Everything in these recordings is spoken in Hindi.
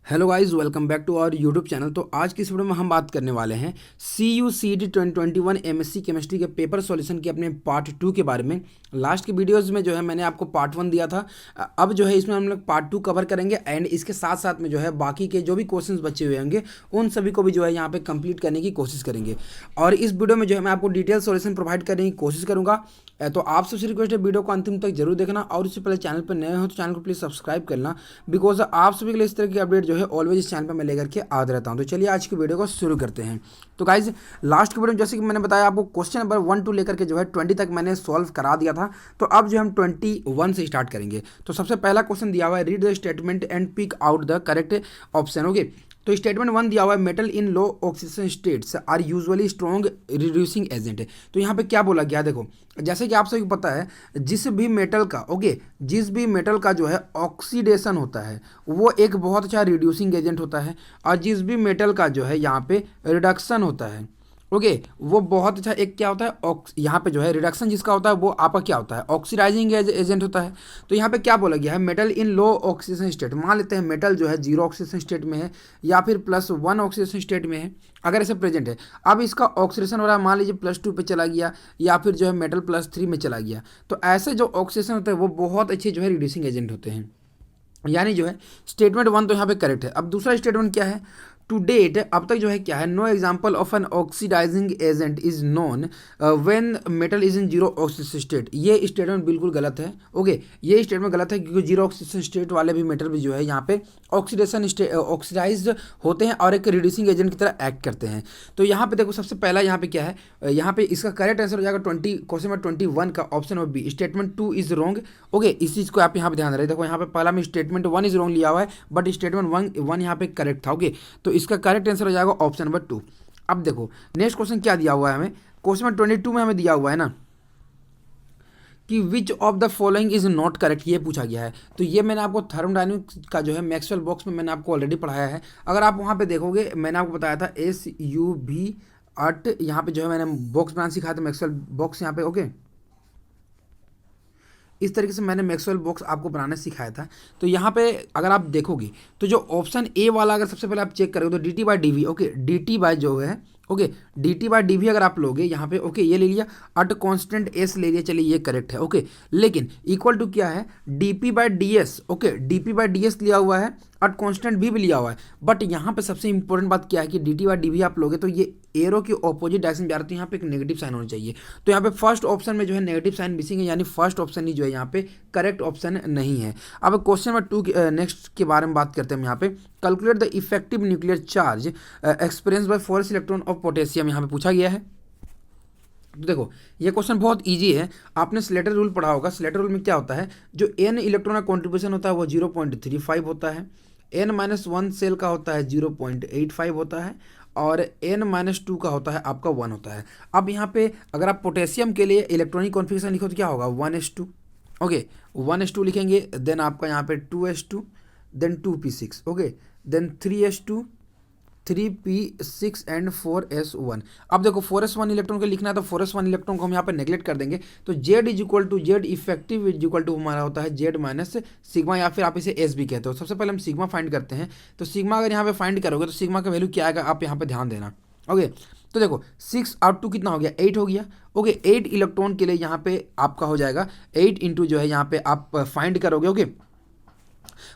Hello guys, welcome back to our YouTube channel. तो आज की इस वीडियो में हम बात करने वाले हैं CUCET 2021 एमएससी केमिस्ट्री के पेपर सॉल्यूशन के अपने पार्ट 2 के बारे में। लास्ट की वीडियोस में जो है मैंने आपको पार्ट 1 दिया था। अब जो है इसमें हम लोग पार्ट 2 कवर करेंगे एंड इसके साथ साथ में जो है बाकी के जो भी क्वेश्चंस बचे हुए होंगे उन सभी को भी जो है यहाँ पे कंप्लीट करने की कोशिश करेंगे। और इस वीडियो में जो है मैं आपको डिटेल सॉल्यूशन प्रोवाइड करने की कोशिश करूँगा। तो आप सबसे रिक्वेस्ट है वीडियो को अंतिम तक जरूर देखना, और इससे पहले चैनल पर नए हो तो चैनल को प्लीज़ सब्सक्राइब करना, बिकॉज आप सभी के लिए इस तरह की अपडेट जो है ऑलवेज इस चैनल पर मैं लेकर के आता रहता हूं। तो चलिए आज की वीडियो को शुरू करते हैं। तो गाइज लास्ट की वीडियो में जैसे कि मैंने बताया आपको क्वेश्चन नंबर 1 to लेकर के जो है 20 तक मैंने सॉल्व करा दिया था। तो अब जो हम 21 से स्टार्ट करेंगे। तो सबसे पहला क्वेश्चन दिया हुआ है, read the statement and pick out the correct option. Okay, तो स्टेटमेंट 1 दिया हुआ है, metal in low oxidation states are usually strong reducing agent है। तो यहाँ पे क्या बोला गया, देखो जैसे कि आप सभी को पता है जिस भी मेटल का जिस भी मेटल का जो है ऑक्सीडेशन होता है वो एक बहुत अच्छा रिड्यूसिंग एजेंट होता है, और जिस भी मेटल का जो है यहाँ पे रिडक्शन होता है वो बहुत अच्छा एक क्या होता है, यहाँ पे जो है रिडक्शन जिसका होता है वो आपका क्या होता है, ऑक्सीडाइजिंग एजेंट होता है। तो यहाँ पे क्या बोला गया है, metal in low oxidation state. मान लेते हैं मेटल जो है 0 ऑक्सीडेशन स्टेट में है या फिर +1 ऑक्सीडेशन स्टेट में है, अगर ऐसे प्रेजेंट है। अब इसका ऑक्सीडेशन हो रहा है, मान लीजिए +2 पे चला गया या फिर जो है मेटल +3 में चला गया। तो ऐसे जो ऑक्सीडेशन होते हैं वो बहुत अच्छे जो है रिड्यूसिंग एजेंट होते हैं। यानी जो है स्टेटमेंट 1 तो यहाँ पे करेक्ट है। अब दूसरा स्टेटमेंट क्या है, टू डेट अब तक जो है क्या है, no example of an oxidizing agent is known when metal is in 0 oxidation state. ये स्टेटमेंट बिल्कुल गलत है। ये स्टेटमेंट गलत है क्योंकि 0 ऑक्सीडेशन स्टेट वाले भी मेटल भी जो है यहाँ पे ऑक्सीडाइज होते हैं और एक रिड्यूसिंग एजेंट की तरह एक्ट करते हैं। तो यहाँ पे देखो सबसे पहला यहाँ पे क्या है, यहाँ पे इसका करेक्ट आंसर हो जाएगा क्वेश्चन नंबर 21 का option number B, statement 2 is wrong. इस चीज़ को आप यहाँ पे ध्यान रहे। देखो यहाँ पे पहला में स्टेटमेंट 1 इज रॉन्ग लिया हुआ है, बट स्टेटमेंट 1 यहाँ पे करेक्ट था। तो इसका करेक्ट आंसर हो जाएगा ऑप्शन नंबर 2। अब देखो नेक्स्ट क्वेश्चन क्या दिया हुआ है हमें, क्वेश्चन नंबर 22 में हमें दिया हुआ है ना कि विच of the following is not correct, ये पूछा गया है। तो ये मैंने आपको थर्मोडायनेमिक्स का जो है मैक्सवेल बॉक्स में मैंने आपको ऑलरेडी पढ़ाया है। अगर आप वहाँ पे देखोगे मैंने आपको बताया था SUB 8, यहाँ पे जो है मैंने बॉक्स बनाना सिखाया था, मैक्सवेल बॉक्स यहाँ पे। इस तरीके से मैंने मैक्सवेल बॉक्स आपको बनाना सिखाया था। तो यहाँ पे अगर आप देखोगे तो जो ऑप्शन ए वाला अगर सबसे पहले आप चेक करोगे तो DT/dV, DT जो है DT/dV अगर आप लोगे यहाँ पे ये ले लिया, अट कांस्टेंट S ले लिया, चलिए ये करेक्ट है। लेकिन इक्वल टू क्या है, DP/dS। DP/dS लिया हुआ है, अट कांस्टेंट भी लिया हुआ है। बट यहाँ पे सबसे इंपॉर्टेंट बात क्या है कि DT/dV आप लोगे तो ये एरो की ऑपोजिट डायरेक्शन में जा रहा है, तो यहाँ पे एक नेगेटिव साइन होना चाहिए। तो यहाँ पे फर्स्ट ऑप्शन में जो है नेगेटिव साइन मिसिंग है, यानी फर्स्ट ऑप्शन ही जो है यहाँ पे करेक्ट ऑप्शन नहीं है। अब क्वेश्चन नंबर 2 नेक्स्ट के बारे में बात करते हैं हम यहाँ पे, calculate the effective nuclear charge experience by 4s electron of potassium यहाँ पे पूछा गया है। तो देखो ये क्वेश्चन बहुत इजी है, आपने स्लेटर रूल पढ़ा होगा। स्लेटर रूल में क्या होता है, जो n इलेक्ट्रॉन का कॉन्ट्रीब्यूशन होता है वो 0.35 होता है, n-1 सेल का होता है 0.85 होता है, और n-2 का होता है आपका 1 होता है। अब यहाँ पे अगर आप पोटेशियम के लिए इलेक्ट्रॉनिक कॉन्फ़िगरेशन लिखो तो क्या होगा, 1s2। 1s2 लिखेंगे, देन आपका यहाँ पे 2s2, then 2p6, then 3s2, 3p6 and 4s1। अब देखो 4s1 इलेक्ट्रॉन को लिखना है तो 4s1 इलेक्ट्रॉन को हम यहाँ पे नेगलेक्ट कर देंगे। तो Z इफेक्टिव इक्वल टू हमारा होता है Z - सिग्मा, या फिर आप इसे S भी कहते हो। सबसे पहले हम सिग्मा फाइंड करते हैं। तो सिग्मा अगर यहाँ पे फाइंड करोगे तो सिग्मा का वैल्यू क्या आएगा, आप यहाँ पे ध्यान देना। तो देखो 6 और 2 कितना हो गया, 8 हो गया। 8 इलेक्ट्रॉन के लिए यहाँ पे आपका हो जाएगा 8 इंटू जो है यहाँ पे आप फाइंड करोगे।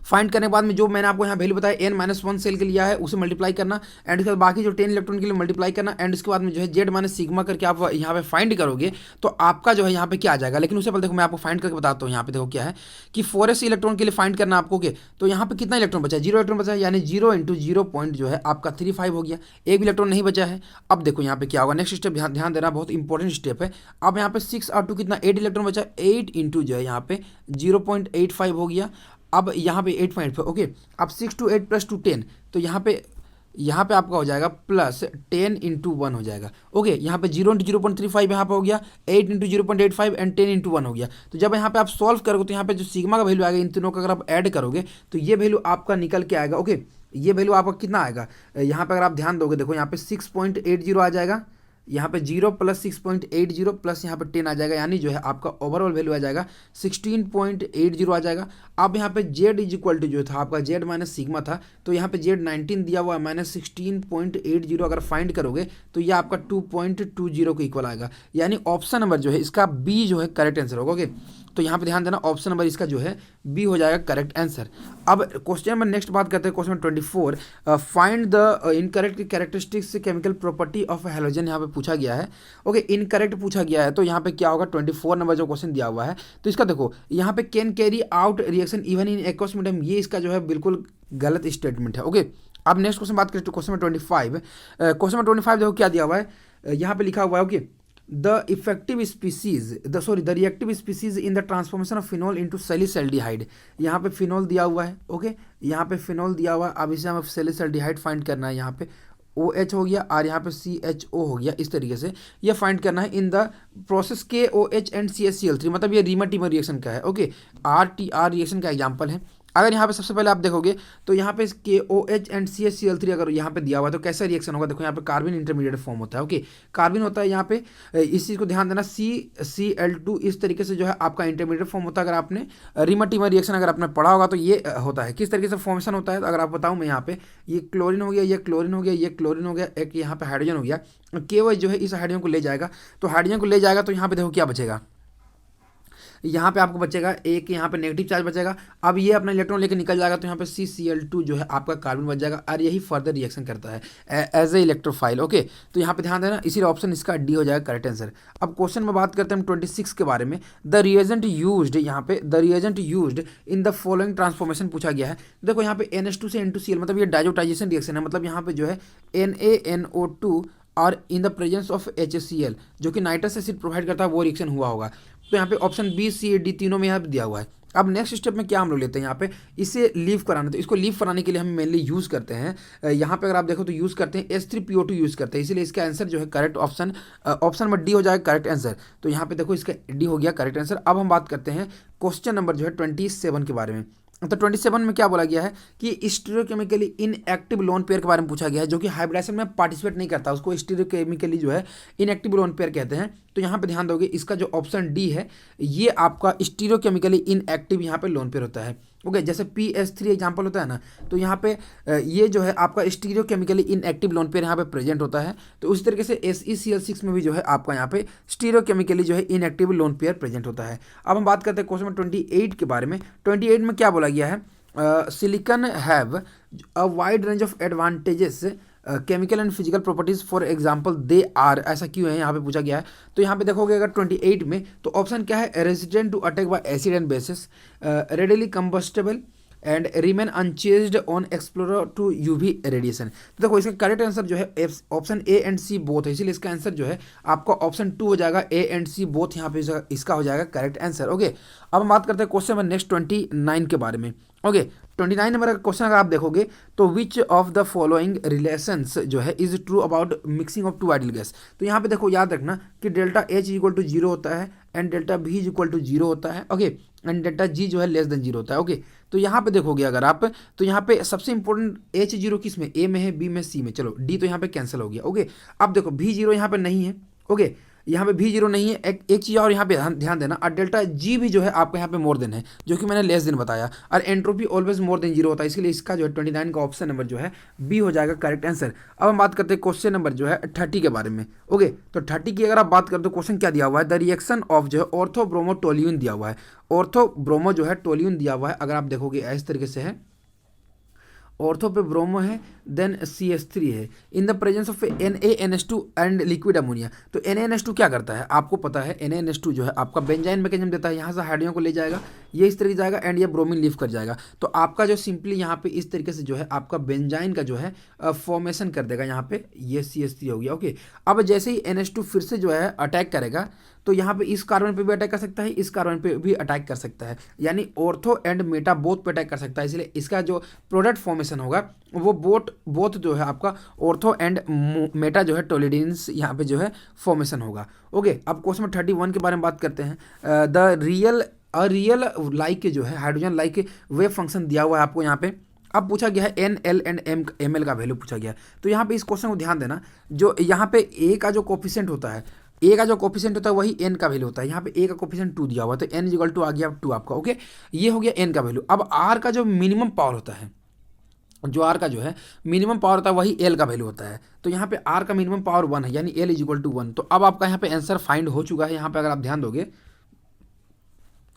फाइंड करने के बाद में जो मैंने आपको यहाँ वैल्यू बताया n-1 सेल के लिया है उसे मल्टीप्लाई करना, एंड उसके बाद बाकी जो 10 इलेक्ट्रॉन के लिए मल्टीप्लाई करना, एंड उसके बाद में जो है Z - सिग्मा करके आप यहाँ पे फाइंड करोगे तो आपका जो है यहाँ पे क्या आ जाएगा। लेकिन उससे पहले देखो मैं आपको फाइंड करके बताता हूँ। यहाँ पे देखो क्या है कि 4s इलेक्ट्रॉन के लिए फाइंड करना आपको तो यहाँ पे कितना इलेक्ट्रॉन बचा है, 0 इलेक्ट्रॉन बचा है, यानी 0 इंटू 0 पॉइंट जो है आपका 35 हो गया, एक भी इलेक्ट्रॉन नहीं बचा है। अब देखो यहाँ पे क्या होगा, नेक्स्ट स्टेप ध्यान देना, बहुत इंपॉर्टेंट स्टेप है। अब यहाँ पे 6 और 2 कितना, 8 इलेक्ट्रॉन बचा, 8 इंटू जो है यहाँ पे 0.85 हो गया। अब यहाँ पे 8.5, अब 6 to 8 + 2 10, तो यहाँ पे आपका हो जाएगा +10 इंटू 1 हो जाएगा। यहाँ पे 0 इंटू 0.35 यहाँ पे हो गया, 8 इंटू 0.85 एंड 10 इंटू 1 हो गया। तो जब यहाँ पे आप सॉल्व करोगे तो यहाँ पे जो सिग्मा का वैल्यू आएगा, इन तीनों का अगर आप ऐड करोगे तो ये वैल्यू आपका निकल के आएगा। ये वैल्यू आपका कितना आएगा, यहाँ पे अगर आप ध्यान दोगे देखो यहाँ पे 6.80 आ जाएगा, यहाँ पे 0 प्लस 6.80 प्लस यहाँ पे 10 आ जाएगा, यानी जो है आपका ओवरऑल वैल्यू आ जाएगा 16.80 आ जाएगा। अब यहाँ पे z इज इक्वल टू जो था आपका z माइनस सिग्मा था, तो यहाँ पे z 19 दिया हुआ है, माइनस 16.80 अगर फाइंड करोगे तो ये आपका 2.20 के इक्वल आएगा, यानी ऑप्शन नंबर जो है इसका बी जो है करेक्ट आंसर होगा। ओके, तो यहाँ पे ध्यान देना, ऑप्शन नंबर इसका जो है बी हो जाएगा करेक्ट आंसर। अब क्वेश्चन नंबर नेक्स्ट बात करते हैं, question 24, find the incorrect characteristics chemical property of halogen यहाँ पे पूछा गया है। ओके, इनकरेक्ट पूछा गया है, तो यहाँ पे क्या होगा, 24 नंबर जो क्वेश्चन दिया हुआ है, तो इसका देखो यहाँ पे can carry out reaction even in aqueous medium, ये इसका जो है बिल्कुल गलत स्टेटमेंट है। ओके, अब नेक्स्ट क्वेश्चन बात करें तो क्वेश्चन नंबर 25, क्वेश्चन नंबर 25 देखो क्या दिया हुआ है, यहाँ पे लिखा हुआ है, okay, the effective species the reactive species in the transformation of phenol into salicylaldehyde, यहाँ पे फिनॉल दिया हुआ है। ओके, यहाँ पे फिनॉल दिया हुआ है, अब इसे हमें सैलिसल्डिहाइड फाइंड करना है, यहाँ पे OH हो गया और यहाँ पे CHO हो गया, इस तरीके से ये फाइंड करना है in the process KOH and CH3, मतलब ये रीमा-टीमा रिएक्शन का है। ओके, RTR रिएक्शन का एग्जाम्पल है। अगर यहाँ पे सबसे पहले आप देखोगे तो यहाँ पे KOH एंड CH3 अगर यहाँ पे दिया हुआ है तो कैसा रिएक्शन होगा, देखो यहाँ पे कार्बन इंटरमीडिएट फॉर्म होता है। ओके, कार्बन होता है यहाँ पे, इस चीज़ को ध्यान देना, CCl2 इस तरीके से जो है आपका इंटरमीडिएट फॉर्म होता है। अगर आपने रीमा-टीमा रिएक्शन अगर आपने पढ़ा होगा तो ये होता है, किस तरीके से फॉर्मेशन होता है, तो अगर आप बताऊँ मैं, यहाँ पे ये क्लोरीन हो गया, ये क्लोरीन हो गया, ये क्लोरीन हो गया, एक यहाँ पे हाइड्रोजन हो गया, KOH जो है इस हाइड्रोजन को ले जाएगा, तो हाइड्रोजन को ले जाएगा तो यहाँ पे देखो क्या बचेगा, यहाँ पे आपको बचेगा एक, यहाँ पे नेगेटिव चार्ज बचेगा। अब ये अपना इलेक्ट्रॉन लेके निकल जाएगा तो यहाँ पे CCl2 जो है आपका कार्बन बच जाएगा, और यही फर्दर रिएक्शन करता है एज ए इलेक्ट्रोफाइल। ओके, तो यहाँ पे ध्यान देना, इसीलिए ऑप्शन इसका डी हो जाएगा करेक्ट आंसर। अब क्वेश्चन में बात करते हैं हम 26 के बारे में, द रिएजेंट यूज्ड, यहाँ पे the reagent used in the following transformation पूछा गया है। देखो यहाँ पे NH2 से N2Cl, मतलब ये डाइजोटाइजेशन रिएक्शन है, मतलब यहाँ पे जो है NaNO2 और in the presence of HCl जो कि नाइट्रस एसिड प्रोवाइड करता है वो रिएक्शन हुआ होगा। तो यहाँ पे ऑप्शन बी सी डी तीनों में यहाँ पे दिया हुआ है। अब नेक्स्ट स्टेप में क्या हम लोग लेते हैं, यहाँ पे इसे लीव कराना, तो इसको लीव कराने के लिए हम मेनली यूज़ करते हैं, यहाँ पे अगर आप देखो तो यूज़ करते हैं H3PO2 यूज़ करते हैं, इसीलिए इसका आंसर जो है करेक्ट ऑप्शन नंबर डी हो जाएगा करेक्ट आंसर। तो यहाँ पे देखो इसका डी हो गया करेक्ट आंसर। अब हम बात करते हैं क्वेश्चन नंबर जो है 27 के बारे में। तो 27 में क्या बोला गया है कि स्टीरियोकेमिकली इनएक्टिव लोन पेयर के बारे में पूछा गया है, जो कि हाइब्रिडाइजेशन में पार्टिसिपेट नहीं करता, उसको स्टीरियोकेमिकली जो है इनएक्टिव लोन पेयर कहते हैं। तो यहाँ पे ध्यान दोगे, इसका जो ऑप्शन डी है ये आपका स्टीरियोकेमिकली इनएक्टिव यहाँ पे लोन पेयर होता है। ओके, जैसे PS3 एग्जाम्पल होता है ना, तो यहाँ पे ये जो है आपका स्टीरियोकेमिकली इनएक्टिव लोन पेयर यहाँ पे प्रेजेंट होता है। तो उसी तरीके से SeCl6 में भी जो है आपका यहाँ पे स्टीरियोकेमिकली जो है इनएक्टिव लोन पेयर प्रेजेंट होता है। अब हम बात करते हैं क्वेश्चन नंबर 28 के बारे में। 28 में क्या बोला गया है, silicon have a wide range of advantages chemical and physical properties, for example they are, ऐसा क्यों है यहाँ पे पूछा गया है। तो यहाँ पे देखोगे अगर 28 में तो ऑप्शन क्या है, resistant to attack by acid and bases, readily combustible and remain unchanged on explore to UV radiation. तो देखो इसका करेक्ट आंसर जो है option A and C both है, इसीलिए इसका आंसर जो है आपका ऑप्शन 2 हो जाएगा, A एंड C बोथ यहाँ पे इसका हो जाएगा करेक्ट आंसर। ओके, अब हम बात करते हैं क्वेश्चन नंबर नेक्स्ट 29 के बारे में। ओके, 29 नंबर का क्वेश्चन अगर आप देखोगे तो which of the following relations जो है is true about mixing of two ideal gas. तो यहाँ पे देखो याद रखना कि डेल्टा H इक्वल टू 0 होता है and delta V equal to 0 होता है। ओके, एंड डेल्टा G जो है लेस देन 0 होता है। ओके, तो यहाँ पे देखोगे अगर आप, तो यहाँ पे सबसे इंपॉर्टेंट H0 किस में, A में है, B में, C में, चलो D तो यहाँ पे कैंसिल हो गया। ओके, अब देखो V0 यहाँ पे नहीं है। ओके, यहाँ पे V0 नहीं है, एक चीज़ और यहाँ पे ध्यान देना, और डेल्टा G भी जो है आपका यहाँ पे मोर देन है, जो कि मैंने लेस देन बताया, और एंट्रोपी ऑलवेज मोर देन 0 होता है, इसलिए इसका जो है 29 का ऑप्शन नंबर जो है बी हो जाएगा करेक्ट आंसर। अब हम बात करते हैं क्वेश्चन नंबर जो है 30 के बारे में। ओके, तो 30 की अगर आप बात करते हो, क्वेश्चन क्या दिया हुआ है, द रिएक्शन ऑफ जो है ऑर्थोब्रोमोटोल्यून दिया हुआ है, ऑर्थोब्रोमो जो है टोल्यून दिया हुआ है, अगर आप देखोगे इस तरीके से है, ऑर्थो पे ब्रोमो है, देन CH3 है, in the presence of NaNH2 and liquid ammonia. तो NaNH2 क्या करता है, आपको पता है NaNH2 जो है आपका बेंजाइन मैकेनिज्म देता है, यहाँ से हाइड्रोजन को ले जाएगा, ये इस तरीके जाएगा एंड ये ब्रोमीन लीव कर जाएगा। तो आपका जो सिंपली यहाँ पे इस तरीके से जो है आपका बेंजाइन का जो है फॉर्मेशन कर देगा, यहाँ पे ये CH3 हो गया। ओके, अब जैसे ही NH2 फिर से जो है अटैक करेगा, तो यहाँ पे इस कार्बन पे भी अटैक कर सकता है, इस कार्बन पे भी अटैक कर सकता है, यानी ऑर्थो एंड मेटा बोथ पे अटैक कर सकता है, इसलिए इसका जो प्रोडक्ट फॉर्मेशन होगा वो बोथ जो है आपका ऑर्थो एंड मेटा जो है टोलिडीन्स यहाँ पे जो है फॉर्मेशन होगा। ओके, अब क्वेश्चन 31 के बारे में बात करते हैं। द रियल लाइक जो है हाइड्रोजन लाइक वेव फंक्शन दिया हुआ है आपको यहाँ पे, अब पूछा गया है N L and M L का वैल्यू पूछा गया है। तो यहाँ पे इस क्वेश्चन को ध्यान देना, जो यहाँ पे ए का जो कोफिशिएंट होता है, ए का जो कोफिशिएंट होता है वही एन का वैल्यू होता है। यहाँ पे ए का कोफिशिएंट 2 दिया हुआ है, तो एन इक्वल टू आ गया 2 आपका। ओके, ये हो गया एन का वैल्यू। अब आर का जो मिनिमम पावर होता है, जो आर का जो है मिनिमम पावर होता है वही एल का वैल्यू होता है। तो यहाँ पे आर का मिनिमम पावर 1 है, यानी एल इज इक्वल टू 1। तो अब आपका यहाँ पे आंसर फाइंड हो चुका है। यहाँ पे अगर आप ध्यान दोगे,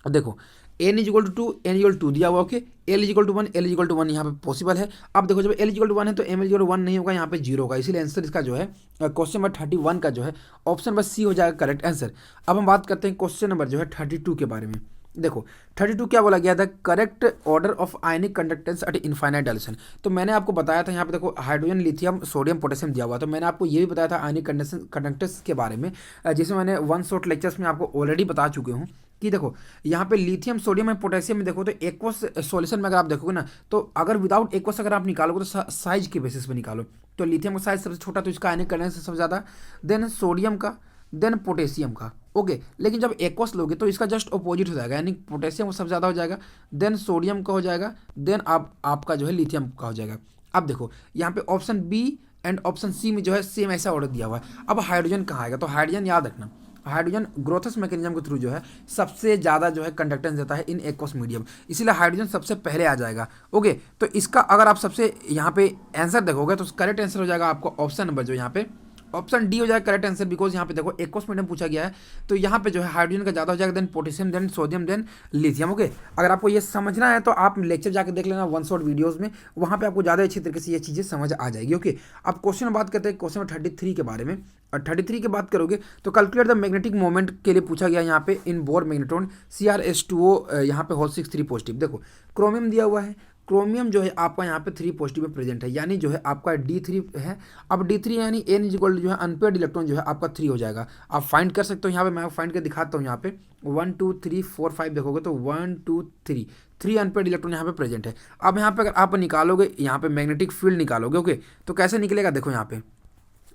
देखो N is equal to 2, N equal to दिया हुआ। Okay, L is equal to 1, L is equal to 1 यहाँ पे पॉसिबल है। अब देखो जब एल इज इक्वल टू 1 है तो एम इज इक्वल टू 1 नहीं होगा, यहाँ पे 0 होगा। इसीलिए आंसर इसका जो है क्वेश्चन नंबर 31 का जो है ऑप्शन नंबर सी हो जाएगा करेक्ट आंसर। अब हम बात करते हैं क्वेश्चन नंबर जो है 32 के बारे में। देखो 32 क्या बोला गया था, correct order of ionic conductance eight infinite dilution. तो मैंने आपको बताया था, यहाँ पे देखो हाइड्रोजन, लिथियम, सोडियम, पोटेशियम दिया हुआ। तो मैंने आपको ये भी बताया था आयनिक कंडक्टेंस के बारे में, जिसे मैंने 1 शॉर्ट लेक्चर्स में आपको ऑलरेडी बता चुके हूँ कि देखो यहाँ पे लिथियम, सोडियम और पोटेशियम में देखो तो एक्वस सॉल्यूशन में अगर आप देखोगे ना, तो अगर विदाउट एक्वस अगर आप निकालोगे तो साइज के बेसिस पे निकालो, तो लिथियम का साइज सबसे छोटा, तो इसका आयनिक कंडक्टेंस सबसे ज़्यादा, देन सोडियम का, देन पोटेशियम का। ओके, लेकिन जब एक्वस लोगे तो इसका जस्ट अपोजिट हो जाएगा, यानी पोटेशियम सबसे ज़्यादा हो जाएगा, देन सोडियम का हो जाएगा, देन आपका जो है लिथियम का हो जाएगा। अब देखो यहाँ पे option B and option C में जो है सेम ऐसा ऑर्डर दिया हुआ है। अब हाइड्रोजन कहाँ आएगा, तो हाइड्रोजन याद रखना, हाइड्रोजन ग्रोथस मैकेनिज्म के थ्रू जो है सबसे ज़्यादा जो है कंडक्टेंस देता है इन एक्वस मीडियम, इसीलिए हाइड्रोजन सबसे पहले आ जाएगा। ओके, तो इसका अगर आप सबसे यहाँ पे आंसर देखोगे तो करेक्ट आंसर हो जाएगा आपको ऑप्शन नंबर जो यहाँ पे ऑप्शन डी हो जाएगा करेक्ट आंसर। बिकॉज यहाँ पे देखो एक्वस मीडियम पूछा गया है, तो यहाँ पे जो है हाइड्रोजन का ज़्यादा हो जाएगा, then potassium, then sodium, then lithium. Okay, अगर आपको ये समझना है तो आप लेक्चर जाकर देख लेना 1 शॉट वीडियोज़ में, वहाँ पे आपको ज़्यादा अच्छी तरीके से ये चीज़ें समझ आ जाएगी। ओके, अब क्वेश्चन बात करते हैं क्वेश्चन 33 के बारे में। और 33 की बात करोगे तो कैलकुलेट द मैग्नेटिक मोमेंट के लिए पूछा गया यहाँ पे इन बोर मैग्नेट्रॉन Cr(H2O) यहाँ पे होल 6 3 पॉजिटिव। देखो क्रोमियम दिया हुआ है, क्रोमियम जो है आपका यहाँ पे 3 पॉजिटिव में प्रेजेंट है, यानी जो है आपका D3 है। अब D3 यानी N इक्वल जो है अनपेयर्ड इलेक्ट्रॉन जो है आपका 3 हो जाएगा। आप फाइंड कर सकते हो, यहाँ पे मैं फाइंड कर दिखाता हूँ। यहाँ पे 1 2 3 4 5 देखोगे तो 1 2 3 अनपेयर्ड इलेक्ट्रॉन यहाँ पे प्रेजेंट है। अब यहाँ पे अगर आप निकालोगे, यहाँ पे मैग्नेटिक फील्ड निकालोगे। ओके, तो कैसे निकलेगा, देखो यहाँ पे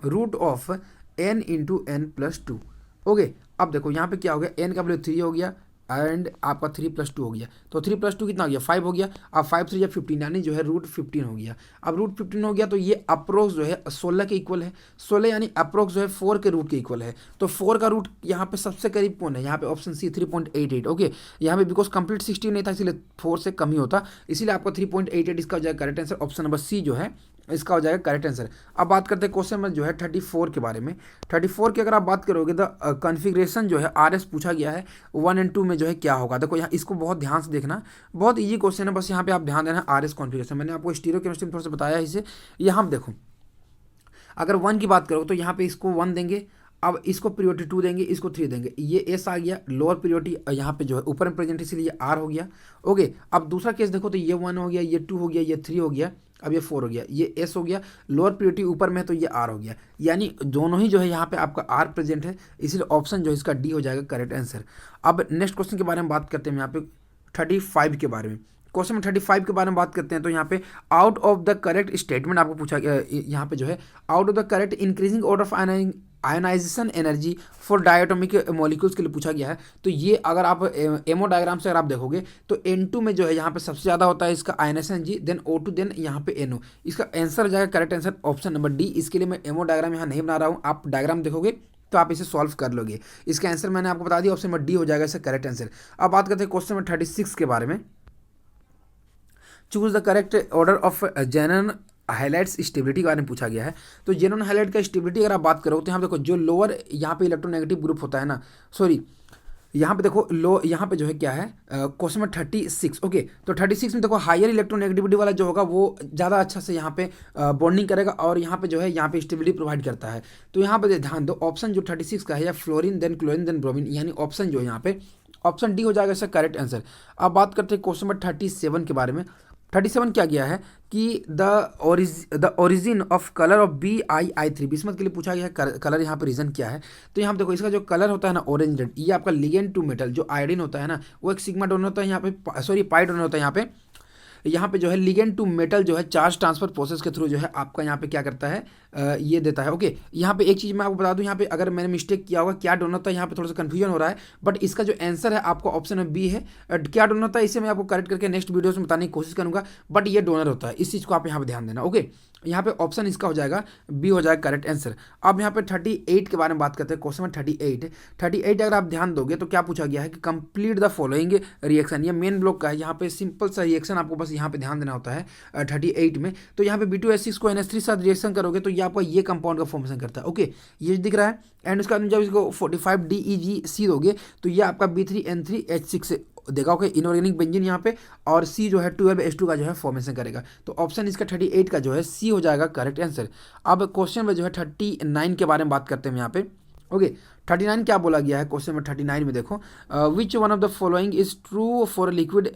root of n into N plus 2। Okay, अब देखो यहाँ पे क्या हो गया, n का वैल्यू 3 हो गया एंड आपका 3 + 2 हो गया, तो 3 + 2 कितना हो गया, 5 हो गया। अब 5 3 15, यानी जो है रूट 15 हो गया। अब रूट 15 हो गया तो ये अप्रोक्स जो है 16 के इक्वल है, 16 यानी अप्रोक्स जो है 4 के रूट के इक्वल है। तो 4 का रूट यहाँ पे सबसे करीब कौन है, यहाँ पे ऑप्शन सी 3.88। ओके, यहाँ पे बिकॉज कंप्लीट 16 नहीं था, इसीलिए 4 से कम ही होता, इसीलिए आपका 3.88 इसका हो जाएगा correct answer. Option number C जो है इसका हो जाएगा करेक्ट आंसर। अब बात करते हैं क्वेश्चन में जो है 34 के बारे में। 34 की अगर आप बात करोगे तो कॉन्फ़िगरेशन जो है आर एस पूछा गया है 1 और 2 में जो है क्या होगा। देखो यहाँ इसको बहुत ध्यान से देखना, बहुत इजी क्वेश्चन है, बस यहाँ पे आप ध्यान देना आर एस कॉन्फ़िगरेशन। मैंने आपको स्टीरियोकेमिस्ट्री में थोड़ा सा बताया है इसे। यहाँ देखो अगर 1 की बात करो तो यहाँ पे इसको 1 देंगे, अब इसको प्रियोरिटी 2 देंगे, इसको 3 देंगे, ये एस आ गया, लोअर प्रियोरिटी यहाँ पे जो है ऊपर में प्रेजेंट, इसलिए ये आर हो गया। ओके, अब दूसरा केस देखो तो ये 1 हो गया, ये 2 हो गया, ये 3 हो गया, अब ये 4 हो गया, ये एस हो गया, लोअर प्रियोरिटी ऊपर में, तो ये आर हो गया, यानी दोनों ही जो है यहाँ पे आपका आर प्रेजेंट है, इसलिए ऑप्शन जो है इसका डी हो जाएगा करेक्ट आंसर। अब नेक्स्ट क्वेश्चन के बारे में बात करते हैं यहाँ पे 35 के बारे में। क्वेश्चन में 35 के बारे में बात करते हैं, तो यहाँ पे out of the correct statement आपको पूछा गया, यहाँ पे जो है out of the correct increasing order of ionization energy for diatomic molecules के लिए पूछा गया है। तो ये अगर आप एमओ डायग्राम से अगर आप देखोगे तो N2 में जो है यहाँ पे सबसे ज़्यादा होता है इसका ionization energy, then O2, then यहाँ पे NO। इसका आंसर हो जाएगा correct answer option number D. इसके लिए मैं एमओ डायग्राम यहाँ नहीं बना रहा हूँ, आप डायग्राम देखोगे तो आप इसे सॉल्व कर लोगे। इसका आंसर मैंने आपको बता दिया, ऑप्शन नंबर डी हो जाएगा इसका करेक्ट आंसर। अब बात करते हैं क्वेश्चन नंबर 36 के बारे में। Choose the correct order of जेनन highlights stability के बारे में पूछा गया है। तो जेनन हाइलाइट का स्टेबिलिटी अगर आप बात करो तो यहाँ देखो जो लोअर यहाँ पे इलेक्ट्रोनेगेटिव ग्रुप होता है ना, सॉरी यहाँ पे देखो यहाँ पे जो है क्या है क्वेश्चन में 36। ओके, तो 36 में देखो हायर इलेक्ट्रोनेगेटिविटी वाला जो होगा वो ज़्यादा अच्छा से यहाँ पे बॉन्डिंग करेगा और यहाँ पे जो है यहाँ पे स्टेबिलिटी प्रोवाइड करता है। तो यहाँ पे ध्यान दो, ऑप्शन जो 36 का है या fluorine, then chlorine, then bromine, यानी ऑप्शन जो है यहाँ पे ऑप्शन डी हो जाएगा इसका करेक्ट आंसर। अब बात करते हैं क्वेश्चन नंबर 37 के बारे में। 37 क्या गया है कि the origin of colour of BiI3 bismuth के लिए पूछा गया है कलर, यहाँ पे रीजन क्या है। तो यहाँ पे देखो इसका जो कलर होता है ना ऑरेंज रेड, ये आपका लिगेंड टू मेटल जो आयोडीन होता है ना, वो एक सिग्मा डोनर होता है यहाँ पे, सॉरी पाई डोनर होता है यहाँ पे। यहाँ पे जो है लिगेंड टू मेटल जो है चार्ज ट्रांसफर प्रोसेस के थ्रू जो है आपका यहाँ पे क्या करता है, ये देता है। ओके, यहाँ पे एक चीज़ मैं आपको बता दूँ, यहाँ पे अगर मैंने मिस्टेक किया होगा क्या डोनर था, यहाँ पे थोड़ा सा कंफ्यूजन हो रहा है, बट इसका जो आंसर है आपको ऑप्शन में बी है। क्या डोनर था इसे मैं आपको करेक्ट करके नेक्स्ट वीडियो में बताने की कोशिश करूँगा, बट ये डोनर होता है, इस चीज़ को आप यहाँ पे ध्यान देना। ओके, यहाँ पे ऑप्शन इसका हो जाएगा बी हो जाएगा करेक्ट आंसर। अब यहाँ पे 38 के बारे में बात करते हैं, क्वेश्चन में 38 अगर आप ध्यान दोगे तो क्या पूछा गया है कि कंप्लीट द फॉलोइंग रिएक्शन, ये मेन ब्लॉक का है। यहाँ पे सिंपल सा रिएक्शन आपको बस यहाँ पे ध्यान देना होता है 38 में। तो यहाँ पे B2H6 को NH3 साथ रिएक्शन करोगे तो ये आपका ये कंपाउंड का फॉर्मेशन करता है। ओके, ये दिख रहा है, एंड उसके बाद जब इसको 45 DEG दोगे तो ये आपका B3N3H6 देगा। ओके, इनऑर्गेनिक बेंजीन यहाँ पे, और सी जो है 12H2 का जो है फॉर्मेशन करेगा। तो ऑप्शन इसका 38 का जो है सी हो जाएगा करेक्ट आंसर। अब क्वेश्चन में जो है 39 के बारे में बात करते हैं यहाँ पे। ओके, 39 क्या बोला गया है क्वेश्चन में 39 में देखो, which one of the following is true for liquid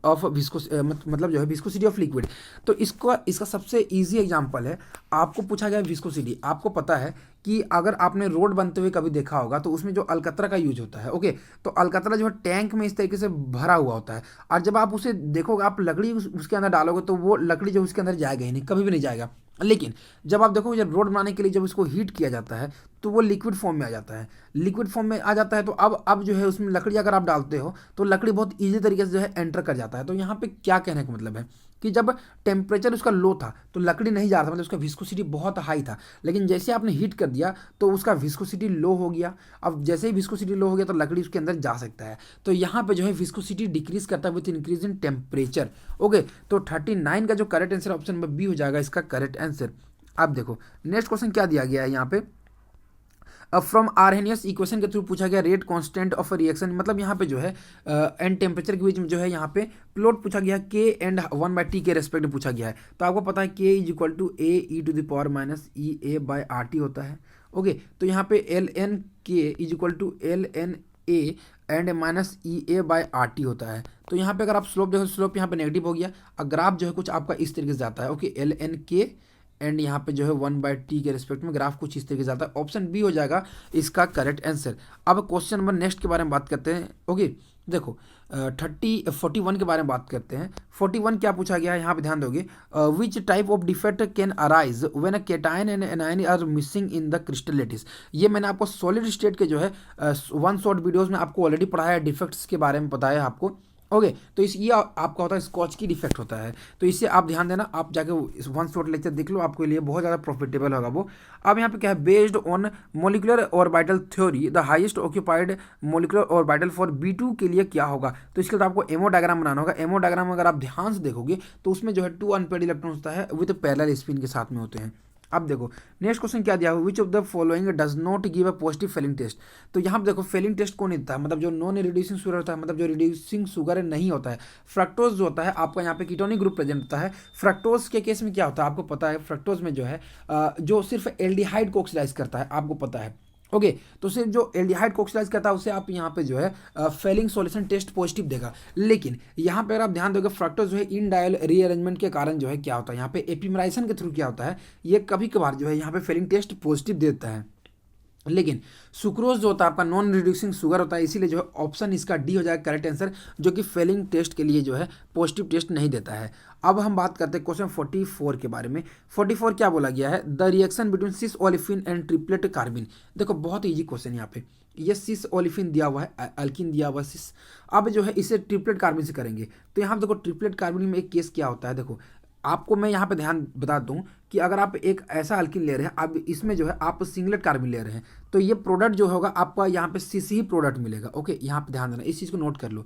of viscous, मतलब जो है विस्कोसिटी ऑफ लिक्विड। तो इसका सबसे इजी एग्जांपल है, आपको पूछा गया विस्कोसिटी। आपको पता है कि अगर आपने रोड बनते हुए कभी देखा होगा तो उसमें जो अलकतरा का यूज होता है। ओके, तो अलकतरा जो है टैंक में इस तरीके से भरा हुआ होता है, और जब आप उसे देखोगे, आप लकड़ी उसके अंदर डालोगे तो वो लकड़ी जो उसके अंदर जाएगा ही नहीं, कभी भी नहीं जाएगा। लेकिन जब आप देखो, जब रोड बनाने के लिए जब इसको हीट किया जाता है तो वो लिक्विड फॉर्म में आ जाता है। लिक्विड फॉर्म में आ जाता है तो अब जो है उसमें लकड़ी अगर आप डालते हो तो लकड़ी बहुत ईजी तरीके से जो है एंटर कर जाता है। तो यहाँ पे क्या कहने का मतलब है कि जब टेम्परेचर उसका लो था तो लकड़ी नहीं जा रहा था, मतलब उसका विस्कोसिटी बहुत हाई था। लेकिन जैसे आपने हीट कर दिया तो उसका विस्कोसिटी लो हो गया। अब जैसे ही विस्कोसिटी लो हो गया तो लकड़ी उसके अंदर जा सकता है। तो यहाँ पे जो है विस्कोसिटी डिक्रीज करता है with increase in temperature. Okay, तो 39 का जो करेक्ट आंसर ऑप्शन में बी हो जाएगा इसका करेक्ट आंसर। अब देखो नेक्स्ट क्वेश्चन क्या दिया गया है यहाँ पे, फ्रॉम आर्हेनियस इक्वेशन के थ्रू पूछा गया रेट कांस्टेंट ऑफ रिएक्शन, मतलब यहाँ पे जो है एंड टेम्परेचर के बीच में जो है यहाँ पे प्लॉट पूछा गया के एंड 1/t के रेस्पेक्ट में पूछा गया है। तो आपको पता है K is equal to A E to the power minus E A by R T होता है। ओके, तो यहाँ पे L N K is equal to L N A and minus E A by R T होता है। तो यहाँ पे अगर आप स्लोप देखो, स्लोप यहाँ पे नेगेटिव हो गया, और ग्राफ जो है कुछ आपका इस तरीके से जाता है। ओके, एल एन के एंड यहाँ पे जो है 1/t के रिस्पेक्ट में ग्राफ कुछ इस तरीके से आता है। ऑप्शन बी हो जाएगा इसका करेक्ट आंसर। अब क्वेश्चन नंबर नेक्स्ट के बारे में बात करते हैं। ओके, देखो 41 के बारे में बात करते हैं। 41 क्या पूछा गया है, यहाँ पे ध्यान दोगे, which type of defect can arise when a cation and anion are missing in the crystal lattice. ये मैंने आपको सॉलिड स्टेट के जो है वन शॉट वीडियोस में आपको ऑलरेडी पढ़ाया है, डिफेक्ट्स के बारे में बताया आपको। ओके, तो ये आपका होता है स्कॉच की डिफेक्ट होता है। तो इससे आप ध्यान देना, आप जाके इस वन शॉट लेक्चर देख लो, आपके लिए बहुत ज़्यादा प्रॉफिटेबल होगा वो। अब यहाँ पे क्या है, based on molecular orbital theory the highest occupied molecular orbital for B2 के लिए क्या होगा। तो इसके लिए आपको एमओ डायग्राम बनाना होगा। एमओ डायग्राम अगर आप ध्यान से देखोगे तो उसमें जो है 2 अनपेयर्ड इलेक्ट्रॉन होता है विद पैरेलल स्पिन के साथ में होते हैं। अब देखो नेक्स्ट क्वेश्चन क्या दिया हुआ, which of the following does not give a positive Fehling test. तो यहाँ पे देखो फेलिंग टेस्ट कौन देता है, मतलब जो नॉन रिड्यूसिंग शुगर होता है, मतलब जो रिड्यूसिंग शुगर नहीं होता है। फ्रक्टोज जो होता है आपका यहाँ पे कीटोनिक ग्रुप प्रेजेंट होता है। फ्रक्टोज के केस में क्या होता है आपको पता है, फ्रक्टोज में जो है जो सिर्फ एल्डिहाइड को ऑक्सीडाइज करता है, आपको पता है। ओके, तो सिर्फ जो एल्डिहाइड को ऑक्सीडाइज करता है उसे आप यहाँ पे जो है फेलिंग सॉल्यूशन टेस्ट पॉजिटिव देगा। लेकिन यहाँ पे अगर आप ध्यान दोगे फ्रक्टोज जो है इन डायल रीअरेंजमेंट के कारण जो है क्या होता है, यहाँ पे एपिमराइजेशन के थ्रू क्या होता है, ये कभी कभार जो है यहाँ पे फेलिंग टेस्ट पॉजिटिव देता है। लेकिन सुक्रोज जो होता है आपका नॉन रिड्यूसिंग शुगर होता है, इसीलिए जो है ऑप्शन इसका डी हो जाएगा करेक्ट आंसर, जो कि फेलिंग टेस्ट के लिए जो है पॉजिटिव टेस्ट नहीं देता है। अब हम बात करते हैं क्वेश्चन 44 के बारे में। 44 क्या बोला गया है, the reaction between cis olefin and triplet carbene. देखो बहुत ईजी क्वेश्चन यहाँ पे, ये सिस ओलिफिन दिया हुआ है, अल्किन दिया हुआ है सिस। अब जो है इसे ट्रिपलेट कार्बिन से करेंगे। तो यहाँ पे देखो ट्रिपलेट कार्बिन में एक केस क्या होता है, देखो आपको मैं यहाँ पे ध्यान बता दूं कि अगर आप एक ऐसा अल्किन ले रहे हैं, अब इसमें जो है आप सिंगलेट कार्बिन ले रहे हैं, तो ये प्रोडक्ट जो होगा आपका यहाँ पे सिस ही प्रोडक्ट मिलेगा। ओके, यहाँ पे ध्यान देना, इस चीज़ को नोट कर लो।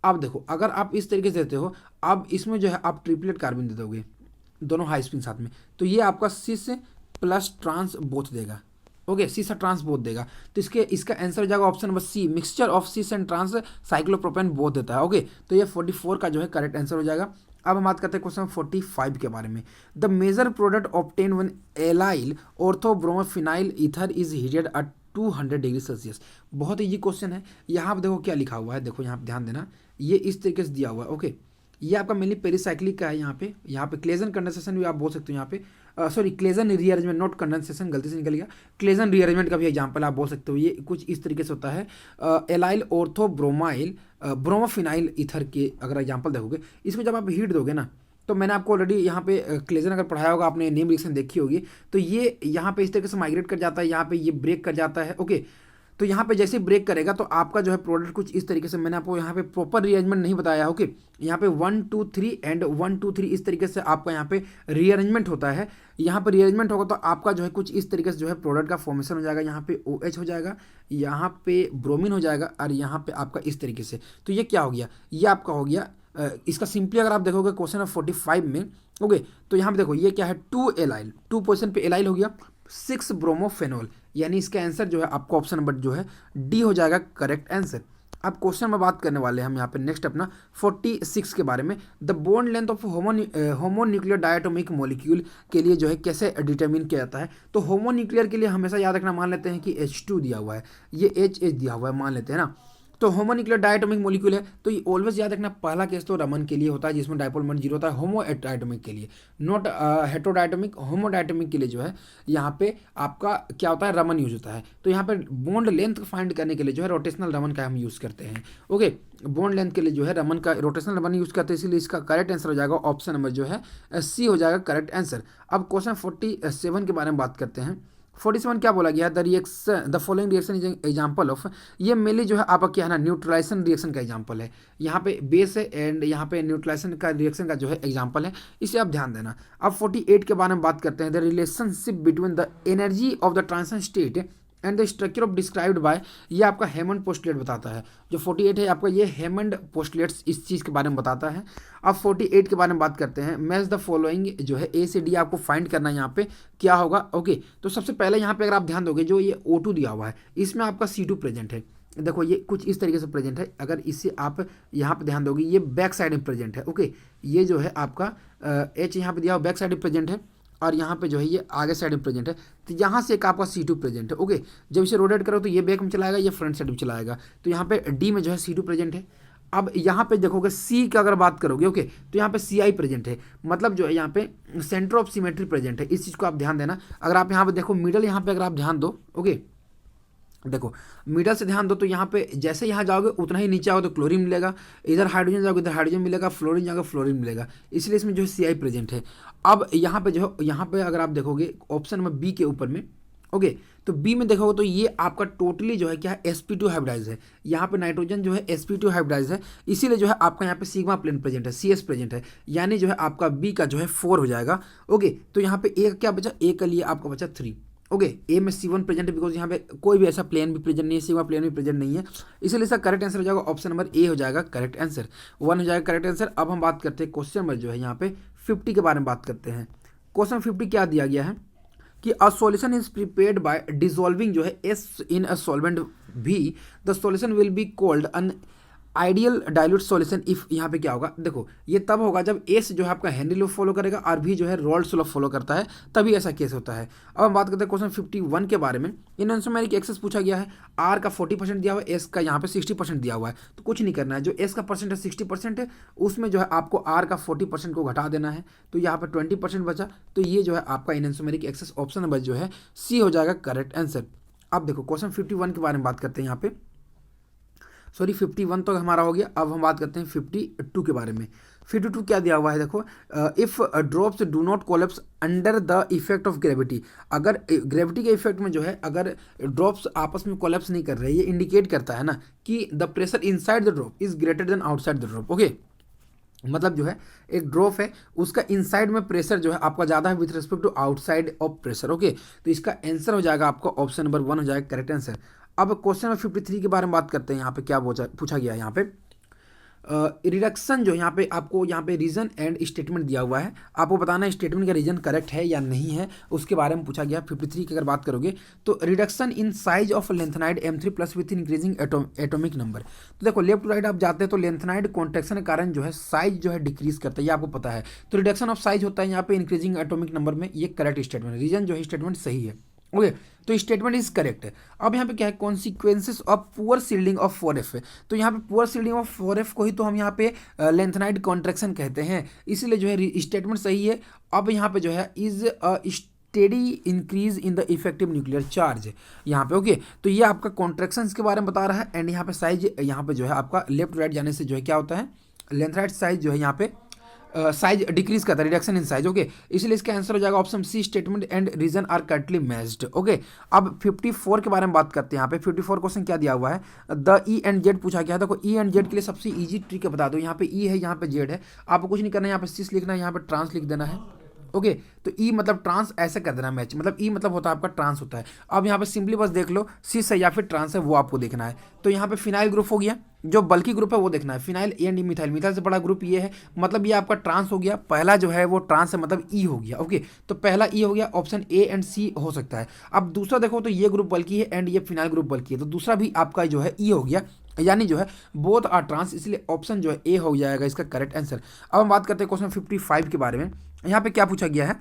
अब देखो अगर आप इस तरीके से देते हो, अब इसमें जो है आप ट्रिपलेट कार्बिन दे दोगे दोनों हाई स्पिन साथ में, तो ये आपका सिस प्लस ट्रांस बोथ देगा। ओके, सिस ट्रांस बोथ देगा। तो इसका आंसर हो जाएगा option number C, mixture of cis and trans cyclopropane both देता है। ओके, तो ये 44 का जो है करेक्ट आंसर हो जाएगा। अब हम बात करते हैं क्वेश्चन 45 के बारे में। The major product obtain when allyl orthobromophenyl ether is heated at 200 degree Celsius. बहुत ईजी क्वेश्चन है। यहाँ पे देखो क्या लिखा हुआ है, देखो यहाँ पे ध्यान देना, ये इस तरीके से दिया हुआ है। ओके, ये आपका मेनली पेरिसाइक्लिक का है। यहाँ पे क्लेजन कंडेंसेशन भी आप बोल सकते हो। यहाँ पे sorry Claisen rearrangement, not condensation, गलती से निकल गया। क्लेजन रीअरेंजमेंट का भी एग्जांपल आप बोल सकते हो। ये कुछ इस तरीके से होता है। एलाइल ऑर्थो ब्रोमाइल ब्रोमोफिनाइल ईथर के अगर एग्जांपल देखोगे, इसमें जब आप हीट दोगे ना, तो मैंने आपको ऑलरेडी यहाँ पे क्लेजन अगर पढ़ाया होगा, आपने नेम रिएक्शन देखी होगी, तो ये यहाँ पे इस तरीके से माइग्रेट कर जाता है, यहाँ पे ये ब्रेक कर जाता है। ओके, तो यहाँ पे जैसे ब्रेक करेगा तो आपका जो है प्रोडक्ट कुछ इस तरीके से, मैंने आपको यहाँ पे प्रॉपर रीअरेंजमेंट नहीं बताया। ओके, यहाँ पे 1 2 3 एंड 1 2 3 इस तरीके से आपका यहाँ पे रीअरेंजमेंट होता है। यहाँ पे रीअरेंजमेंट होगा तो आपका जो है कुछ इस तरीके से जो है प्रोडक्ट का फॉर्मेशन हो जाएगा। यहाँ पे OH हो जाएगा, यहाँ पे ब्रोमीन हो जाएगा, और यहाँ पे आपका इस तरीके से। तो ये क्या हो गया, ये आपका हो गया इसका सिंपली अगर आप देखोगे क्वेश्चन नंबर 45 में। ओके, तो यहाँ पे देखो ये क्या है, 2 एलाइल, 2 पोजिशन पे एलाइल हो गया, 6 ब्रोमोफेनॉल, यानी इसका आंसर जो है आपको ऑप्शन नंबर जो है डी हो जाएगा करेक्ट आंसर। अब क्वेश्चन में बात करने वाले हैं हम यहाँ पे नेक्स्ट अपना 46 के बारे में। The bond length of homonuclear diatomic molecule के लिए जो है कैसे डिटरमिन किया जाता है। तो होमोन्यूक्लियर के लिए हमेशा याद रखना, मान लेते हैं कि H2 दिया हुआ है, ये H दिया हुआ है मान लेते हैं ना, तो होमोन्यूक्लियर डायटोमिक मॉलिक्यूल है, तो ये ऑलवेज याद रखना पहला केस तो रमन के लिए होता है जिसमें डायपोल मोमेंट 0 होता है, होमो डायटोमिक के लिए, नॉट हेटेरोडायटोमिक। होमो डायटोमिक के लिए जो है यहाँ पे आपका क्या होता है, रमन यूज होता है। तो यहाँ पे बॉन्ड लेंथ फाइंड करने के लिए जो है रोटेशनल रमन का हम यूज़ करते हैं। ओके, बॉन्ड लेंथ के लिए जो है रमन का रोटेशनल रमन यूज़ करते हैं, इसलिए इसका करेक्ट आंसर हो जाएगा ऑप्शन नंबर जो है सी हो जाएगा करेक्ट आंसर। अब क्वेश्चन 47 के बारे में बात करते हैं। 47 क्या बोला गया, the following reaction is example of, ये मेनली जो है आपका क्या है ना, न्यूट्रलाइजेशन रिएक्शन का एग्जांपल है। यहाँ पे बेस है एंड यहाँ पे न्यूट्रलाइजेशन का रिएक्शन का जो है एग्जांपल है, इसे आप ध्यान देना। अब 48 के बारे में बात करते हैं। The relationship between the energy of the transition state and the structure of described bye, ये आपका हेमंड पोस्टुलेट बताता है। जो 48 है आपका, ये हेमंड पोस्टुलेट्स इस चीज़ के बारे में बताता है। अब 48 के बारे में बात करते हैं। मैच द फॉलोइंग जो है A से D आपको फाइंड करना है, यहाँ पे क्या होगा। ओके, तो सबसे पहले यहाँ पे अगर आप ध्यान दोगे, जो ये O2 दिया हुआ है, इसमें आपका C2 प्रेजेंट है। देखो ये कुछ इस तरीके से प्रेजेंट है। अगर इससे आप यहाँ पे ध्यान दोगे, ये बैक साइड में प्रेजेंट है। ओके, ये जो है आपका H यहाँ पे दिया हुआ बैक साइड में प्रेजेंट है, और यहाँ पे जो है ये आगे साइड में प्रेजेंट है। तो यहाँ से एक आपका C2 प्रेजेंट है। ओके, जब इसे रोटेट करो तो ये बैक में चलाएगा, ये फ्रंट साइड में चलाएगा। तो यहाँ पे D में जो है C2 प्रेजेंट है। अब यहाँ पे देखोगे C का अगर बात करोगे, ओके, तो यहाँ पे Ci प्रेजेंट है, मतलब जो है यहाँ पे सेंटर ऑफ सिमेट्री प्रेजेंट है। इस चीज़ को आप ध्यान देना। अगर आप यहाँ पे देखो मिडल, यहाँ पे अगर आप ध्यान दो, ओके, देखो मिडल से ध्यान दो, तो यहाँ पे जैसे यहाँ जाओगे उतना ही नीचे आओगे तो क्लोरीन मिलेगा, इधर हाइड्रोजन जाओगे इधर हाइड्रोजन मिलेगा, फ्लोरीन जाओगे फ्लोरीन मिलेगा, इसलिए इसमें जो है Ci प्रेजेंट है। अब यहाँ पे जो है, यहाँ पे अगर आप देखोगे ऑप्शन नंबर बी के ऊपर में, ओके, तो बी में देखोगे तो ये आपका टोटली जो है क्या है, sp2 हाइब्रिडाइज है। यहाँ पे नाइट्रोजन जो है sp2 हाइब्रिडाइज है, इसीलिए जो है आपका यहाँ पे सिग्मा प्लेन प्रेजेंट है, Cs प्रेजेंट है, यानी जो है आपका बी का जो है 4 हो जाएगा। ओके, तो यहाँ पे ए क्या बचा, ए के लिए आपका बचा 3। ओके, ए में C1 प्रेजेंट है, बिकॉज यहाँ पे कोई भी ऐसा प्लेन भी प्रेजेंट नहीं है, सिग्मा प्लेन भी प्रेजेंट नहीं है, इसलिए इसका करेक्ट आंसर हो जाएगा ऑप्शन नंबर ए हो जाएगा करेक्ट आंसर, 1 हो जाएगा करेक्ट आंसर। अब हम बात करते हैं क्वेश्चन नंबर जो है यहाँ पे 50 के बारे में बात करते हैं। क्वेश्चन 50 क्या दिया गया है कि a solution is prepared by dissolving जो है S इन अ सॉल्वेंट भी, the solution will be called an ideal dilute solution if, यहाँ पे क्या होगा, देखो ये तब होगा जब एस जो है आपका हेनरी लॉ फॉलो करेगा और भी जो है रॉल्ड्स लॉ फॉलो करता है, तभी ऐसा केस होता है। अब हम बात करते हैं क्वेश्चन 51 के बारे में। एनोसोमेरिक एक्सेस पूछा गया है, आर का 40% दिया हुआ है, एस का यहाँ पे 60% दिया हुआ है, तो कुछ नहीं करना है। जो एस का परसेंट है 60% है, उसमें जो है आपको आर का 40% को घटा देना है, तो यहाँ पर 20% बचा, तो ये जो है आपका एनोसोमेरिक एक्सेस ऑप्शन नंबर जो है सी हो जाएगा करेक्ट आंसर। अब देखो क्वेश्चन 51 के बारे में बात करते हैं। यहाँ पे सॉरी 51 तो हमारा हो गया। अब हम बात करते हैं 52 के बारे में। 52 क्या दिया हुआ है, देखो, if drops do not collapse under the effect of gravity, अगर ग्रेविटी के इफेक्ट में जो है अगर ड्रॉप्स आपस में कोलेप्स नहीं कर रहे, ये इंडिकेट करता है ना कि the pressure inside the drop is greater than outside the drop. Okay, मतलब जो है एक ड्रॉप है उसका इनसाइड में प्रेशर जो है आपका ज़्यादा है with respect to outside of pressure. Okay, तो इसका आंसर हो जाएगा आपका ऑप्शन नंबर 1 हो जाएगा करेक्ट आंसर। अब क्वेश्चन नंबर 53 के बारे में बात करते हैं। यहाँ पे क्या पूछा गया है, यहाँ पे रिडक्शन जो यहाँ पे आपको यहाँ पे रीजन एंड स्टेटमेंट दिया हुआ है, आपको बताना है स्टेटमेंट का रीजन करेक्ट है या नहीं है, उसके बारे में पूछा गया। 53 की अगर बात करोगे तो reduction in size of lanthanide M3 plus with increasing atomic number. तो देखो लेफ्ट टू राइट आप जाते हैं तो लेंथनाइड कॉन्ट्रैक्शन के कारण जो है साइज जो है डिक्रीज करता है, ये आपको पता है। तो रिडक्शन ऑफ साइज होता है यहाँ पे इंक्रीजिंग एटॉमिक नंबर में, ये करेक्ट स्टेटमेंट, रीजन जो है स्टेटमेंट सही है। ओके, तो स्टेटमेंट इज करेक्ट। अब यहाँ पे क्या है, consequences of poor shielding of 4F है। तो यहाँ पे पुअर सील्डिंग ऑफ 4F को ही तो हम यहाँ पे लेंथनाइड कॉन्ट्रैक्शन कहते हैं, इसलिए जो है स्टेटमेंट सही है। अब यहाँ पे जो है is steady increase in the effective nuclear charge यहाँ पे। ओके, तो ये आपका कॉन्ट्रैक्शंस के बारे में बता रहा है। एंड यहाँ पे साइज, यहाँ पे जो है आपका लेफ्ट राइट जाने से जो है क्या होता है, लेंथनाइड साइज जो है यहाँ पे साइज डिक्रीज करता है, रिडक्शन इन साइज। ओके, इसलिए इसका आंसर हो जाएगा option C, statement and reason are correctly matched. Okay, अब 54 के बारे में बात करते हैं। यहाँ पे 54 क्वेश्चन क्या दिया हुआ है, द ई एंड जेड पूछा गया है। देखो ई एंड जेड के लिए सबसे इजी ट्रिक बता दो, यहाँ पे ई है, यहाँ पे जेड है, आपको कुछ नहीं करना है, यहाँ पे सिस लिखना है, यहाँ पे ट्रांस लिख देना है। ओके, तो ई मतलब ट्रांस ऐसे कर देना मैच, मतलब ई मतलब होता है आपका ट्रांस होता है। अब यहाँ पे सिंपली बस देख लो सिस है या फिर ट्रांस है, वो आपको देखना है। तो यहाँ पे फिनाइल ग्रुप हो गया, जो बल्कि ग्रुप है वो देखना है, phenyl A and methyl, methyl से बड़ा ग्रुप ये है, मतलब ये आपका ट्रांस हो गया। पहला जो है वो ट्रांस है, मतलब ई हो गया। ओके, तो पहला ई हो गया, ऑप्शन ए एंड सी हो सकता है। अब दूसरा देखो तो ये ग्रुप बल्कि है एंड ये फिनाइल ग्रुप बल्कि है, तो दूसरा भी आपका जो है ई हो गया, यानी जो है बोथ आर ट्रांस, इसलिए ऑप्शन जो है ए हो जाएगा इसका करेक्ट आंसर। अब हम बात करते हैं क्वेश्चन 55 के बारे में। यहाँ पे क्या पूछा गया है,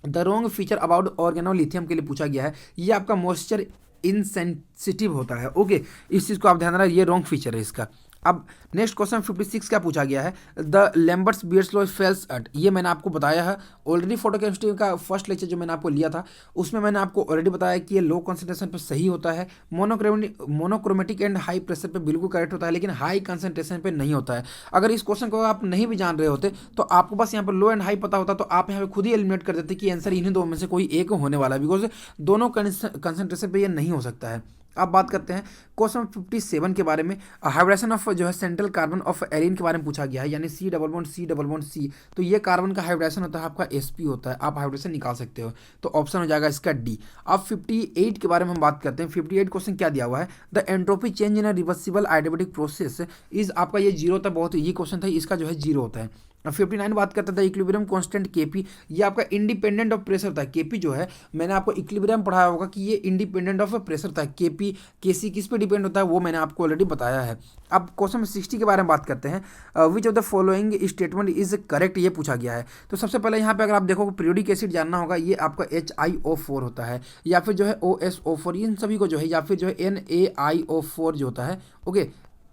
the wrong feature about organolithium के लिए पूछा गया है। ये आपका मॉइस्चर इनसेंसिटिव होता है। ओके, इस चीज़ को आप ध्यान रखना, ये रॉन्ग फीचर है इसका। अब नेक्स्ट क्वेश्चन 56 क्या पूछा गया है, the Lambert's Beer's law fails at, ये मैंने आपको बताया है ऑलरेडी। फोटोकेमिस्ट्री का फर्स्ट लेक्चर जो मैंने आपको लिया था उसमें मैंने आपको ऑलरेडी बताया कि ये लो कंसंट्रेशन पे सही होता है, मोनोक्रोमेटिक एंड हाई प्रेशर पे बिल्कुल करेक्ट होता है, लेकिन हाई कंसंट्रेशन पे नहीं होता है। अगर इस क्वेश्चन को आप नहीं भी जान रहे होते तो आपको बस यहाँ पर लो एंड हाई पता होता तो आप यहाँ पे खुद ही एलिमिनेट कर देते कि आंसर इन्हीं दो में से कोई एक होने वाला है, बिकॉज दोनों कंसंट्रेशन पे ये नहीं हो सकता है। अब बात करते हैं क्वेश्चन 57 के बारे में। हाइब्रिडेशन ऑफ जो है सेंट्रल कार्बन ऑफ एरिन के बारे में पूछा गया है, यानी C double bond C double bond C. तो ये कार्बन का हाइब्रिडेशन होता है आपका sp होता है, आप हाइब्रिडेशन निकाल सकते हो, तो ऑप्शन हो जाएगा इसका डी। अब 58 के बारे में हम बात करते हैं। 58 क्वेश्चन क्या दिया हुआ है, the entropy change in a reversible adiabatic process is, आपका ये जीरो होता है, बहुत ये क्वेश्चन था, इसका जो है जीरो होता है। 59 बात करता था इक्विलिब्रियम कांस्टेंट केपी, ये आपका इंडिपेंडेंट ऑफ प्रेशर था। केपी जो है मैंने आपको इक्विलिब्रियम पढ़ाया होगा कि ये इंडिपेंडेंट ऑफ प्रेशर था। केपी केसी किस पे डिपेंड होता है वो मैंने आपको ऑलरेडी बताया है। अब क्वेश्चन 60 के बारे में बात करते हैं, विच of the following statement is correct, ये पूछा गया है। तो सबसे पहले यहाँ पे अगर आप देखो पीरियोडिक एसिड जानना होगा, ये आपका HiO4 होता है, या फिर जो है OSO4, इन सभी को जो है, या फिर जो है NaIO4 जो होता है। ओके,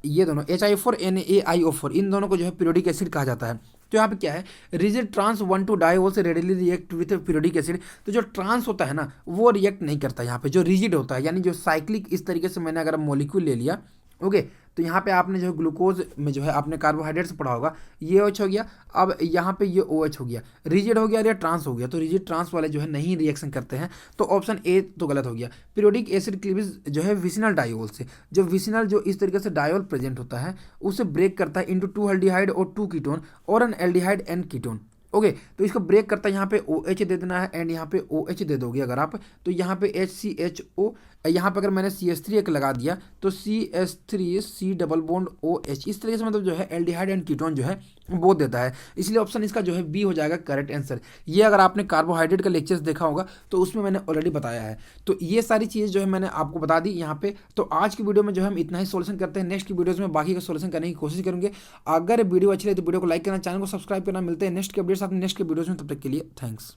ये दोनों HiO4 NaIO4 इन दोनों को जो है पीरियोडिक एसिड कहा जाता है। तो यहाँ पे क्या है, रिजिड ट्रांस 1 टू डाई से readily react with periodic acid. तो जो ट्रांस होता है ना वो रिएक्ट नहीं करता यहाँ पे, जो रिजिड होता है यानी जो साइक्लिक, इस तरीके से मैंने अगर मॉलिक्यूल ले लिया। ओके, तो यहाँ पे आपने जो ग्लूकोज में जो है आपने कार्बोहाइड्रेट्स पढ़ा होगा, ये OH हो गया। अब यहाँ पे ये OH हो गया, रिजिड हो गया या ट्रांस हो गया, तो रिजिड ट्रांस वाले जो है नहीं रिएक्शन करते हैं, तो ऑप्शन ए तो गलत हो गया। पीरियोडिक एसिड क्लीवेज जो है विसिनल डायोल से, जो विसिनल जो इस तरीके से डायोल प्रेजेंट होता है उसे ब्रेक करता है इंटू 2 एल्डिहाइड और 2 कीटोन और N aldehyde and ketone. Okay, तो इसको ब्रेक करता है, यहाँ पे OH दे देना है एंड यहाँ पे OH दे दोगे अगर आप, तो यहाँ पे HCHO, यहाँ पे अगर मैंने CH3 एक लगा दिया तो CH3 C double bond OH, इस तरीके से मतलब जो है एल्डिहाइड एंड कीटोन जो है वो देता है, इसलिए ऑप्शन इसका जो है बी हो जाएगा करेक्ट आंसर। ये अगर आपने कार्बोहाइड्रेट का लेक्चर्स देखा होगा तो उसमें मैंने ऑलरेडी बताया है। तो ये सारी चीज़ें जो है मैंने आपको बता दी यहाँ पे। तो आज की वीडियो में जो है हम इतना ही सोल्यूशन करते हैं, नेक्स्ट की वीडियोज़ में बाकी का सोल्यूशन करने की कोशिश करेंगे। अगर वीडियो अच्छी लगे तो वीडियो को लाइक करना, चैनल को सब्सक्राइब करना। मिलते हैं नेक्स्ट के अपडेट साथ नेक्स्ट के वीडियोज़ में, तब तक के लिए थैंक्स।